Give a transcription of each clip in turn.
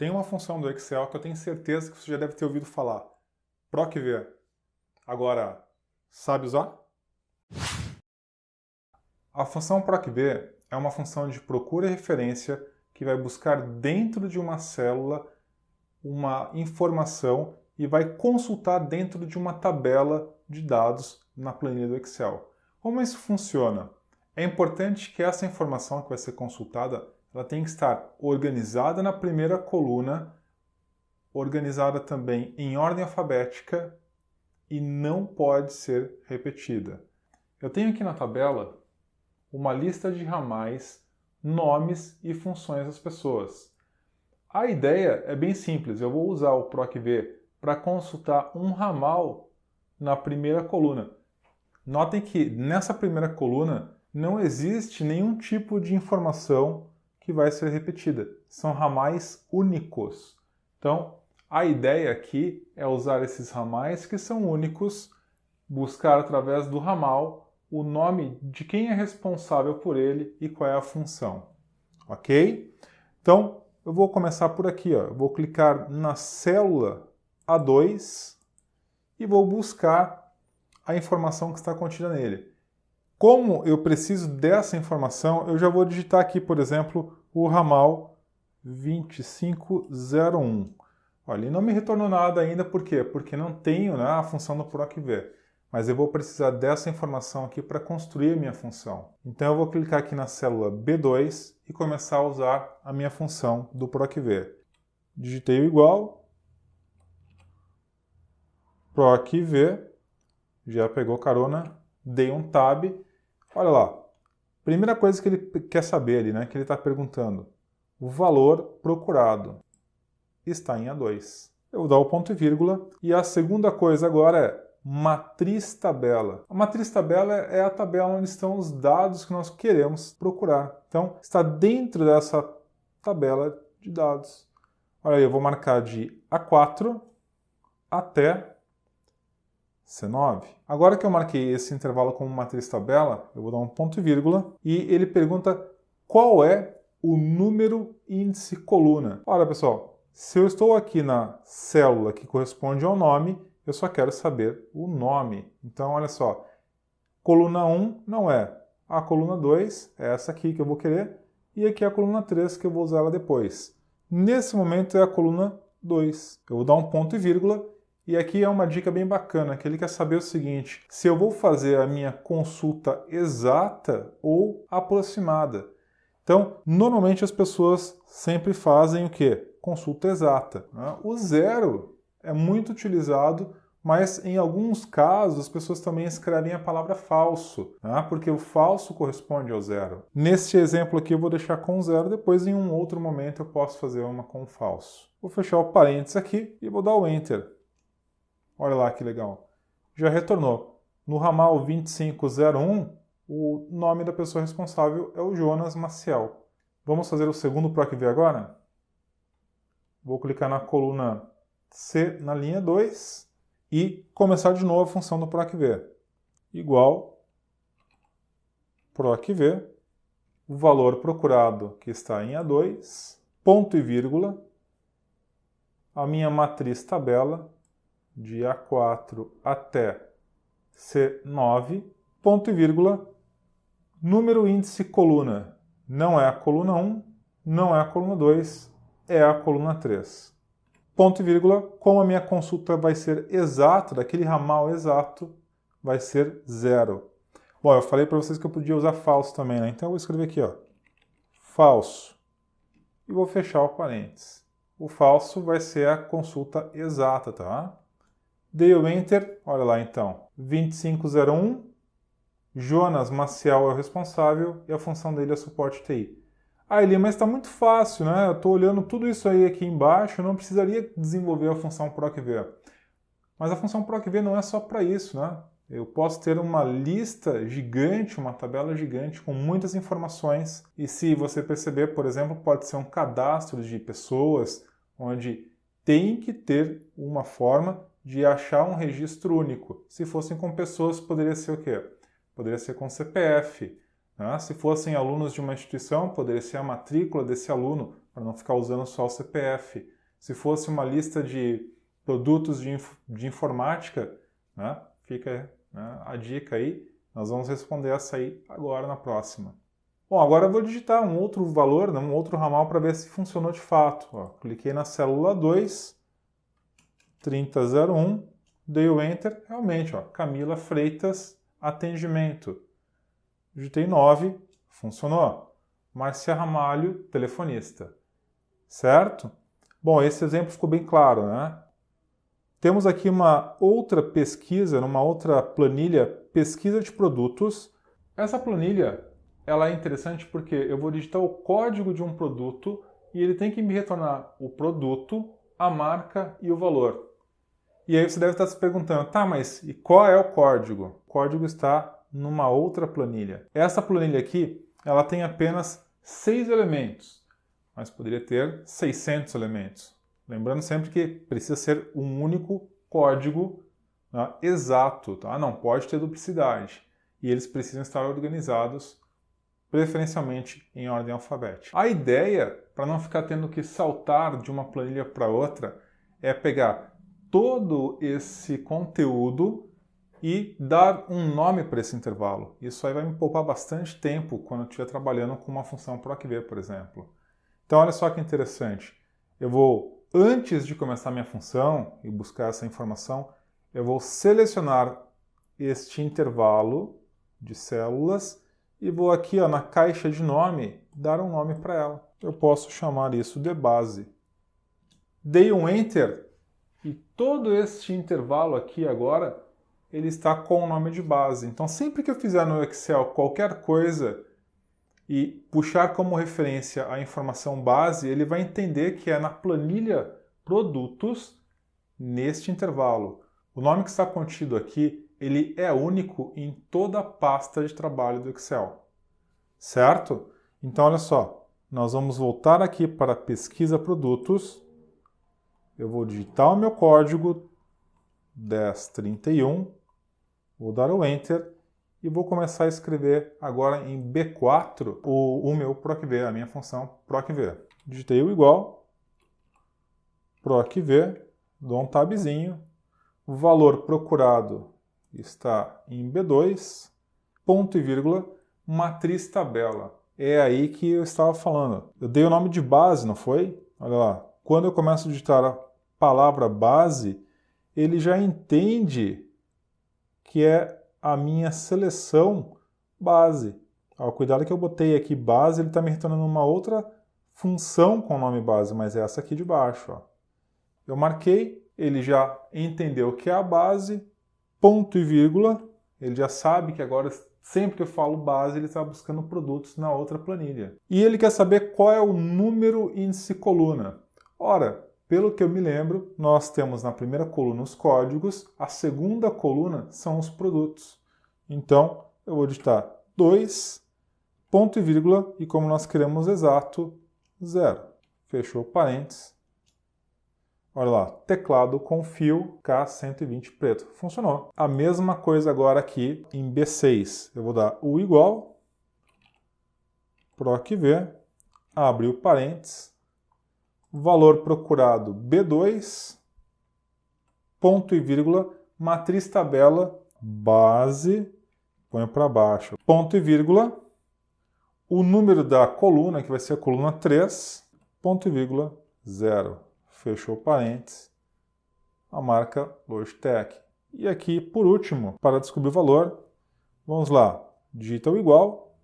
Tem uma função do Excel que eu tenho certeza que você já deve ter ouvido falar. PROC-V. Agora, sabe usar? A função PROC-V é uma função de procura e referência que vai buscar dentro de uma célula uma informação e vai consultar dentro de uma tabela de dados na planilha do Excel. Como isso funciona? É importante que essa informação que vai ser consultada ela tem que estar organizada na primeira coluna, organizada também em ordem alfabética e não pode ser repetida. Eu tenho aqui na tabela uma lista de ramais, nomes e funções das pessoas. A ideia é bem simples, eu vou usar o PROC-V para consultar um ramal na primeira coluna. Notem que nessa primeira coluna não existe nenhum tipo de informação que vai ser repetida. São ramais únicos. Então, a ideia aqui é usar esses ramais que são únicos, buscar através do ramal o nome de quem é responsável por ele e qual é a função. Ok? Então, eu vou começar por aqui. Ó. Eu vou clicar na célula A2 e vou buscar a informação que está contida nele. Como eu preciso dessa informação, eu já vou digitar aqui, por exemplo, o ramal 2501. Olha, ele não me retornou nada ainda, por quê? Porque não tenho, né, a função do PROC-V. Mas eu vou precisar dessa informação aqui para construir a minha função. Então eu vou clicar aqui na célula B2 e começar a usar a minha função do PROC-V. Digitei o igual, PROC-V, já pegou carona, dei um tab. Olha lá, primeira coisa que ele quer saber ali, né, que ele está perguntando, o valor procurado está em A2. Eu vou dar o ponto e vírgula, e a segunda coisa agora é matriz tabela. A matriz tabela é a tabela onde estão os dados que nós queremos procurar. Então, está dentro dessa tabela de dados. Olha aí, eu vou marcar de A4 até C9. Agora que eu marquei esse intervalo como matriz tabela, eu vou dar um ponto e vírgula e ele pergunta qual é o número índice coluna. Olha, pessoal, se eu estou aqui na célula que corresponde ao nome, eu só quero saber o nome. Então, olha só, coluna 1 não é. A coluna 2 é essa aqui que eu vou querer e aqui é a coluna 3 que eu vou usar ela depois. Nesse momento é a coluna 2. Eu vou dar um ponto e vírgula. E aqui é uma dica bem bacana, que ele quer saber o seguinte, se eu vou fazer a minha consulta exata ou aproximada. Então, normalmente as pessoas sempre fazem o quê? Consulta exata. Né? O zero é muito utilizado, mas em alguns casos as pessoas também escrevem a palavra falso, né? Porque o falso corresponde ao zero. Neste exemplo aqui eu vou deixar com zero, depois em um outro momento eu posso fazer uma com falso. Vou fechar o parênteses aqui e vou dar o Enter. Olha lá que legal. Já retornou. No ramal 2501, o nome da pessoa responsável é o Jonas Maciel. Vamos fazer o segundo PROC-V agora? Vou clicar na coluna C na linha 2 e começar de novo a função do PROC-V. Igual PROC-V, o valor procurado que está em A2, ponto e vírgula, a minha matriz tabela, de A4 até C9, ponto e vírgula, número índice coluna. Não é a coluna 1, não é a coluna 2, é a coluna 3. Ponto e vírgula, como a minha consulta vai ser exata, daquele ramal exato, vai ser 0. Bom, eu falei para vocês que eu podia usar falso também, né? Então eu vou escrever aqui, ó, falso, e vou fechar o parênteses. O falso vai ser a consulta exata, tá? Dei o Enter, olha lá então, 2501, Jonas Maciel é o responsável e a função dele é suporte TI. Ah, Eli, mas está muito fácil, né? Eu estou olhando tudo isso aí aqui embaixo, eu não precisaria desenvolver a função PROC-V. Mas a função PROC-V não é só para isso, né? Eu posso ter uma lista gigante, uma tabela gigante com muitas informações e se você perceber, por exemplo, pode ser um cadastro de pessoas onde tem que ter uma forma de achar um registro único. Se fossem com pessoas, poderia ser o quê? Poderia ser com CPF. Né? Se fossem alunos de uma instituição, poderia ser a matrícula desse aluno. para não ficar usando só o CPF. Se fosse uma lista de produtos de informática, né, fica, né, a dica aí, nós vamos responder essa aí agora na próxima. Bom, agora eu vou digitar um outro valor, né, um outro ramal para ver se funcionou de fato. Ó, cliquei na célula 2, 3001, dei o Enter, realmente, ó, Camila Freitas, atendimento. Digitei 9, funcionou. Márcia Ramalho, telefonista. Certo? Bom, esse exemplo ficou bem claro, né? Temos aqui uma outra pesquisa, numa outra planilha, pesquisa de produtos. Essa planilha, ela é interessante porque eu vou digitar o código de um produto e ele tem que me retornar o produto, a marca e o valor. E aí você deve estar se perguntando, tá, mas e qual é o código? O código está numa outra planilha. Essa planilha aqui, ela tem apenas 6 elementos, mas poderia ter 600 elementos. Lembrando sempre que precisa ser um único código, né, exato, tá? Não pode ter duplicidade. E eles precisam estar organizados, preferencialmente em ordem alfabética. A ideia, para não ficar tendo que saltar de uma planilha para outra, é pegar todo esse conteúdo e dar um nome para esse intervalo. Isso aí vai me poupar bastante tempo quando eu estiver trabalhando com uma função PROC-V, por exemplo. Então, olha só que interessante. Eu vou, antes de começar minha função e buscar essa informação, eu vou selecionar este intervalo de células e vou aqui, ó, na caixa de nome, dar um nome para ela. Eu posso chamar isso de base. Dei um Enter e todo este intervalo aqui agora, ele está com o nome de base. Então, sempre que eu fizer no Excel qualquer coisa e puxar como referência a informação base, ele vai entender que é na planilha produtos neste intervalo. O nome que está contido aqui, ele é único em toda a pasta de trabalho do Excel. Certo? Então, olha só, nós vamos voltar aqui para pesquisa produtos. Eu vou digitar o meu código 1031, vou dar o Enter e vou começar a escrever agora em B4 o meu PROC-V, a minha função PROC-V. Digitei o igual, PROC-V, dou um tabzinho, o valor procurado está em B2, ponto e vírgula, matriz tabela. É aí que eu estava falando. Eu dei o nome de base, não foi? Olha lá, quando eu começo a digitar a palavra base, ele já entende que é a minha seleção base. Ó, cuidado que eu botei aqui base, ele está me retornando uma outra função com o nome base, mas é essa aqui de baixo. Ó. Eu marquei, ele já entendeu que é a base, ponto e vírgula, ele já sabe que agora, sempre que eu falo base, ele está buscando produtos na outra planilha. E ele quer saber qual é o número índice coluna. Ora, pelo que eu me lembro, nós temos na primeira coluna os códigos, a segunda coluna são os produtos. Então, eu vou digitar 2, ponto e vírgula, e como nós queremos exato, 0. Fechou parênteses. Olha lá, teclado com fio K120 preto. Funcionou. A mesma coisa agora aqui em B6. Eu vou dar o igual, PROC-V, abre o parênteses, valor procurado B2, ponto e vírgula, matriz tabela, base, põe para baixo, ponto e vírgula, o número da coluna, que vai ser a coluna 3, ponto e vírgula, 0. Fechou parênteses, a marca Logitech. E aqui, por último, para descobrir o valor, vamos lá, digita o igual,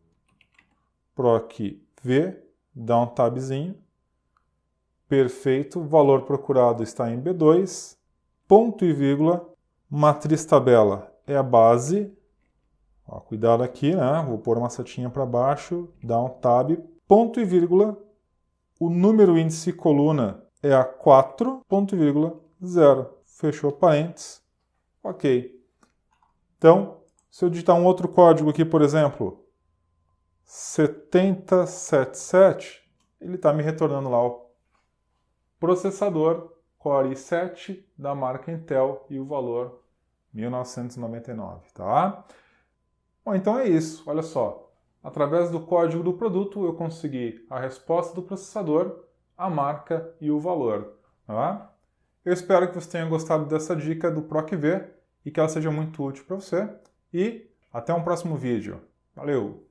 PROC-V, dá um tabzinho, perfeito, o valor procurado está em B2, ponto e vírgula, matriz tabela é a base, ó, cuidado aqui, né? Vou pôr uma setinha para baixo, dá um tab, ponto e vírgula, o número índice coluna é a 4, ponto e vírgula, 0, fechou parênteses, ok. Então, se eu digitar um outro código aqui, por exemplo, 7077, ele está me retornando lá o processador Core i7 da marca Intel e o valor 1999, tá? Bom, então é isso, olha só. Através do código do produto eu consegui a resposta do processador a marca e o valor. Tá? Eu espero que você tenha gostado dessa dica do PROC-V e que ela seja muito útil para você. E até um próximo vídeo. Valeu!